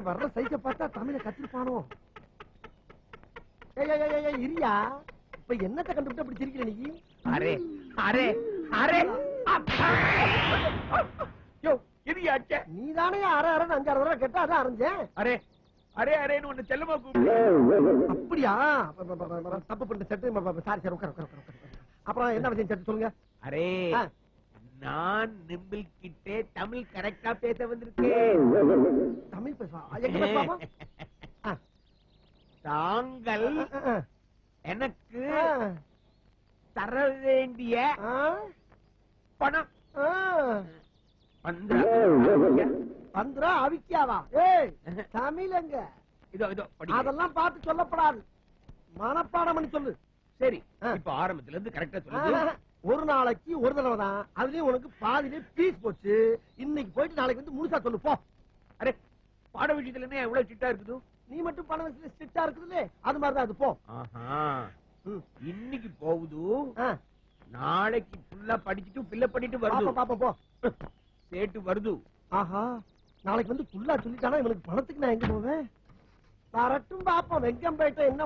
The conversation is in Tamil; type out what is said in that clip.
வர்ற சைஸ பார்த்தா தமிழ கத்திருப்பானோ. இரியா, இப்ப என்னத்தை கண்டுபிட்டு அப்படி சிரிக்கிற நீ? அரே அரே அரே நீ தானே அரை அரை 5-6 தடவை கேட்டா அதான் அரைஞ்சேன். அரே அரே அரேன்னு ஒண்ணு செல்லமா கூப்பிடு. அப்படியா? தப்பு பண்ண செட்டு. சாரி சார், உட்கார. அப்புறம் என்ன விஷயம் செட்டு சொல்லுங்க. அரே, நான் நிம்பிள் கிட்டே தமிழ் கரெக்டா பேச வந்திருக்கேன். தமிழ் பேசுவா? எங்க பேசுவாமா? தாங்கள் எனக்கு தர வேண்டிய பணம் 15 அவிக்காவா? ஏய், தமிழங்க அதெல்லாம் பார்த்து சொல்லப்படாது, மனப்பாடம் பண்ணி சொல்லு. சரி, இப்ப ஆரம்பத்துல இருந்து கரெக்டா சொல்லு. ஒரு நாளைக்கு ஒரு தடவை தான், அதுலயும் உனக்கு பாதிலே பீஸ் போச்சு. இன்னைக்கு போயிட்டு நாளைக்கு வந்து முழுசா சொல்லு போ. அரே, பாட விஷயத்துல என்ன எவ்வளவு சிட்டா இருக்குது? நீ மட்டும் பண விஷயத்துல ஸ்ட்ரிக்ட்டா இருக்குதுல்ல, அது மாதிரிதான் அது போ. இன்னைக்கு போகுது, நாளைக்கு ஃபுல்லா படிச்சுட்டு ஃபில்லப் பண்ணிட்டு வருது. பாப்பா போ. சேட்டு வருது. ஆஹா, நாளைக்கு வந்து ஃபுல்லா சொல்லிட்டானா இவனுக்கு பணத்துக்கு நான் எங்க போவேன்? வரட்டும் பாப்போம். வெங்கம்பேட்டை என்ன